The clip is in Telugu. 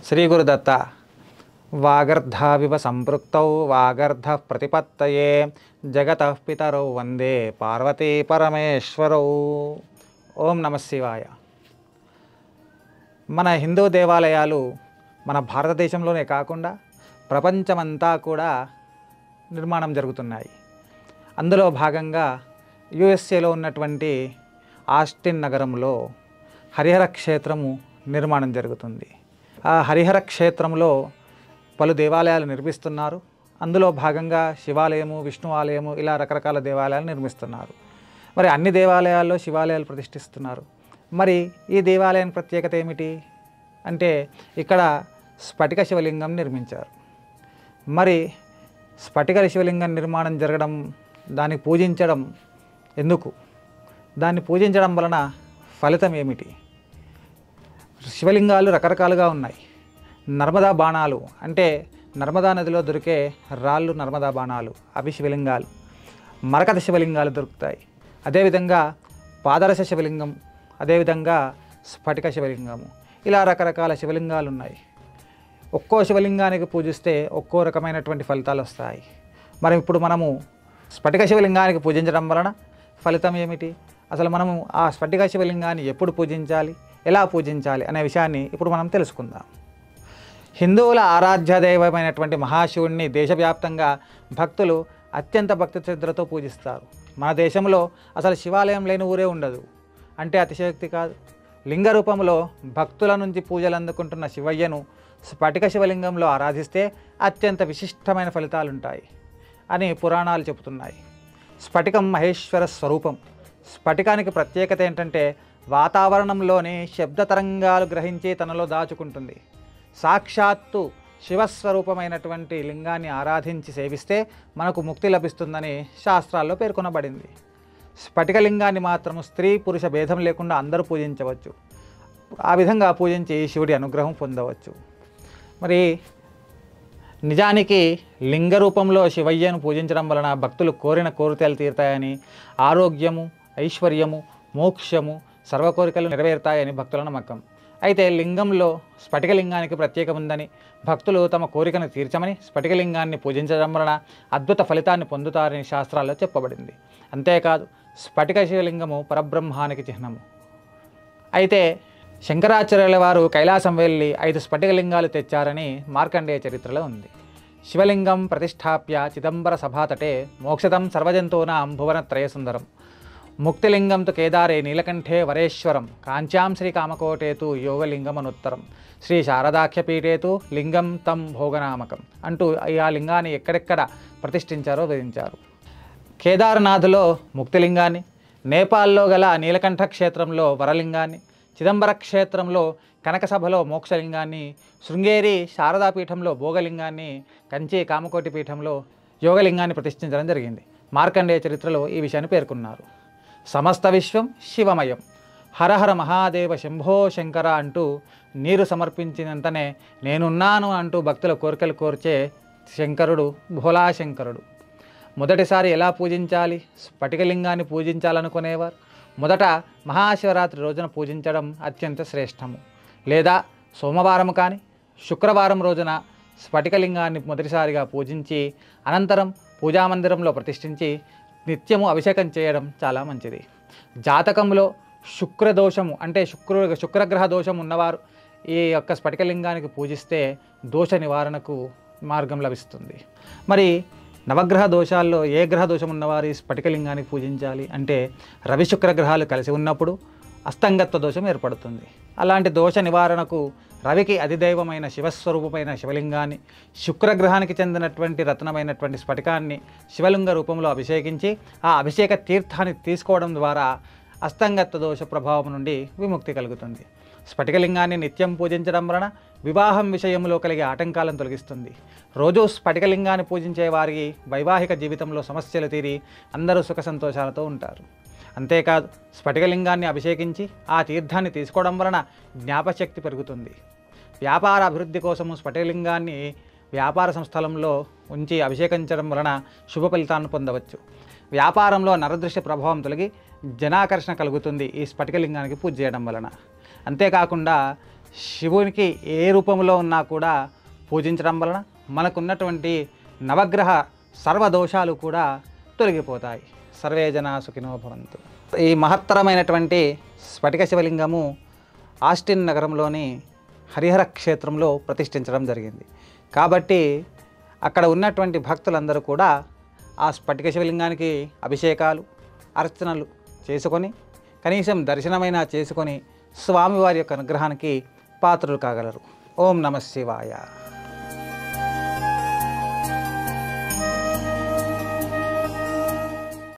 శ్రీ గురుదత్త వాగర్ధావివ సంపృక్తౌ వాగర్ధ ప్రతిపత్తయే జగతః పితరౌ వందే పార్వతీ పరమేశ్వరౌ. ఓం నమ శివాయ. మన హిందూ దేవాలయాలు మన భారతదేశంలోనే కాకుండా ప్రపంచమంతా కూడా నిర్మాణం జరుగుతున్నాయి. అందులో భాగంగా యుఎస్ఏలో ఉన్నటువంటి ఆస్టిన్ నగరంలో హరిహర క్షేత్రము నిర్మాణం జరుగుతుంది. ఆ హరిహర క్షేత్రంలో పలు దేవాలయాలు నిర్మిస్తున్నారు. అందులో భాగంగా శివాలయము, విష్ణు ఆలయము, ఇలా రకరకాల దేవాలయాలు నిర్మిస్తున్నారు. మరి అన్ని దేవాలయాల్లో శివాలయాలు ప్రతిష్ఠిస్తున్నారు. మరి ఈ దేవాలయానికి ప్రత్యేకత ఏమిటి అంటే, ఇక్కడ స్ఫటిక శివలింగం నిర్మించారు. మరి స్ఫటిక శివలింగం నిర్మాణం జరగడం, దాన్ని పూజించడం ఎందుకు, దాన్ని పూజించడం వలన ఫలితం ఏమిటి? శివలింగాలు రకరకాలుగా ఉన్నాయి. నర్మదా బాణాలు అంటే నర్మదా నదిలో దొరికే రాళ్ళు నర్మదా బాణాలు, అవి శివలింగాలు. మరకత శివలింగాలు దొరుకుతాయి. అదేవిధంగా పాదరస శివలింగం, అదేవిధంగా స్ఫటిక శివలింగము, ఇలా రకరకాల శివలింగాలు ఉన్నాయి. ఒక్కో శివలింగానికి పూజిస్తే ఒక్కో రకమైనటువంటి ఫలితాలు వస్తాయి. మరి ఇప్పుడు మనము స్ఫటిక శివలింగానికి పూజించడం వలన ఫలితం ఏమిటి, అసలు మనము ఆ స్ఫటిక శివలింగాన్ని ఎప్పుడు పూజించాలి, ఎలా పూజించాలి అనే విషయాన్ని ఇప్పుడు మనం తెలుసుకుందాం. హిందువుల ఆరాధ్య దైవమైనటువంటి మహాశివుడిని దేశవ్యాప్తంగా భక్తులు అత్యంత భక్తి శ్రద్ధలతో పూజిస్తారు. మన దేశంలో అసలు శివాలయం లేని ఊరే ఉండదు అంటే అతిశయోక్తి కాదు. లింగ రూపంలో భక్తుల నుంచి పూజలు అందుకుంటున్న శివయ్యను స్ఫటిక శివలింగంలో ఆరాధిస్తే అత్యంత విశిష్టమైన ఫలితాలు ఉంటాయి అని పురాణాలు చెబుతున్నాయి. స్ఫటికం మహేశ్వర స్వరూపం. స్ఫటికానికి ప్రత్యేకత ఏంటంటే, వాతావరణంలోని శబ్ద తరంగాలు గ్రహించి తనలో దాచుకుంటుంది. సాక్షాత్తు శివస్వరూపమైనటువంటి లింగాన్ని ఆరాధించి సేవిస్తే మనకు ముక్తి లభిస్తుందని శాస్త్రాల్లో పేర్కొనబడింది. స్ఫటికలింగాన్ని మాత్రం స్త్రీ పురుష భేదం లేకుండా అందరూ పూజించవచ్చు. ఆ విధంగా పూజించి శివుడి అనుగ్రహం పొందవచ్చు. మరి నిజానికి లింగ రూపంలో శివయ్యను పూజించడం వలన భక్తులు కోరిన కోరికలు తీరుతాయని, ఆరోగ్యము, ఐశ్వర్యము, మోక్షము, సర్వ కోరికలు నెరవేరుతాయని భక్తుల నమ్మకం. అయితే లింగంలో స్ఫటికలింగానికి ప్రత్యేకం ఉందని, భక్తులు తమ కోరికను తీర్చమని స్ఫటికలింగాన్ని పూజించడం వలన అద్భుత ఫలితాన్ని పొందుతారని శాస్త్రాల్లో చెప్పబడింది. అంతేకాదు, స్ఫటిక శివలింగము పరబ్రహ్మానికి చిహ్నము. అయితే శంకరాచార్యుల వారు కైలాసం వెళ్ళి 5 స్ఫటికలింగాలు తెచ్చారని మార్కండేయ చరిత్రలో ఉంది. శివలింగం ప్రతిష్టాప్య చిదంబర సభాతటే మోక్షదం సర్వజంతూనాం భువనత్రయ సుందరం. ముక్తిలింగం తు కేదారే నీలకంఠే వరేశ్వరం కాంచాం శ్రీ కామకోటేతు యోగలింగమనుత్తరం శ్రీ శారదాఖ్యపీఠేతు లింగం తం భోగనామకం అంటూ ఆ లింగాన్ని ఎక్కడెక్కడ ప్రతిష్ఠించారో వివరించారు. కేదార్నాథ్లో ముక్తిలింగాన్ని, నేపాల్లో గల నీలకంఠ క్షేత్రంలో వరలింగాన్ని, చిదంబర క్షేత్రంలో కనకసభలో మోక్షలింగాన్ని, శృంగేరి శారదాపీఠంలో భోగలింగాన్ని, కంచి కామకోటి పీఠంలో యోగలింగాన్ని ప్రతిష్ఠించడం జరిగింది. మార్కండేయ చరిత్రలో ఈ విషయాన్ని పేర్కొన్నారు. సమస్త విశ్వం శివమయం, హరహర మహాదేవ శంభో శంకర అంటూ నీరు సమర్పించినంతనే నేనున్నాను అంటూ భక్తుల కోరికలు కోర్చే శంకరుడు భోలాశంకరుడు. మొదటిసారి ఎలా పూజించాలి? స్ఫటికలింగాన్ని పూజించాలనుకునేవారు మొదట మహాశివరాత్రి రోజున పూజించడం అత్యంత శ్రేష్టము. లేదా సోమవారం కానీ శుక్రవారం రోజున స్ఫటికలింగాన్ని మొదటిసారిగా పూజించి అనంతరం పూజామందిరంలో ప్రతిష్ఠించి నిత్యము అభిషేకం చేయడం చాలా మంచిది. జాతకంలో శుక్రదోషము అంటే శుక్రగ్రహ దోషం ఉన్నవారు ఈ యొక్క స్ఫటికలింగానికి పూజిస్తే దోష నివారణకు మార్గం లభిస్తుంది. మరి నవగ్రహ దోషాల్లో ఏ గ్రహ దోషం ఉన్నవారు ఈ స్ఫటికలింగానికి పూజించాలి అంటే, రవి శుక్ర గ్రహాలు కలిసి ఉన్నప్పుడు అస్తంగత్వ దోషం ఏర్పడుతుంది. అలాంటి దోష నివారణకు రవికి అధిదైవమైన శివస్వరూపమైన శివలింగాన్ని, శుక్రగ్రహానికి చెందినటువంటి రత్నమైనటువంటి స్ఫటికాన్ని శివలింగ రూపంలో అభిషేకించి ఆ అభిషేక తీర్థాన్ని తీసుకోవడం ద్వారా అస్తంగత్వ దోష ప్రభావం నుండి విముక్తి కలుగుతుంది. స్ఫటికలింగాన్ని నిత్యం పూజించడం వలన వివాహం విషయంలో కలిగే ఆటంకాలను తొలగిస్తుంది. రోజు స్ఫటికలింగాన్ని పూజించే వారికి వైవాహిక జీవితంలో సమస్యలు తీరి అందరూ సుఖ సంతోషాలతో ఉంటారు. అంతేకాదు, స్ఫటికలింగాన్ని అభిషేకించి ఆ తీర్థాన్ని తీసుకోవడం వలన జ్ఞాపశక్తి పెరుగుతుంది. వ్యాపార అభివృద్ధి కోసము స్ఫటికలింగాన్ని వ్యాపార సంస్థలంలో ఉంచి అభిషేకించడం వలన శుభ ఫలితాలను పొందవచ్చు. వ్యాపారంలో నరదృష్టి ప్రభావం తొలగి జనాకర్షణ కలుగుతుంది ఈ స్ఫటికలింగానికి పూజ చేయడం వలన. అంతేకాకుండా శివునికి ఏ రూపంలో ఉన్నా కూడా పూజించడం వలన మనకున్నటువంటి నవగ్రహ సర్వదోషాలు కూడా తొలగిపోతాయి. సర్వే జనా సుఖినో భవంతు. ఈ మహత్తరమైనటువంటి స్ఫటిక శివలింగము ఆస్టిన్ నగరంలోని హరిహర క్షేత్రంలో ప్రతిష్ఠించడం జరిగింది. కాబట్టి అక్కడ ఉన్నటువంటి భక్తులందరూ కూడా ఆ స్ఫటిక శివలింగానికి అభిషేకాలు అర్చనలు చేసుకొని కనీసం దర్శనమైనా చేసుకొని స్వామివారి యొక్క అనుగ్రహానికి పాత్రలు కాగలరు. ఓం నమః శివాయ.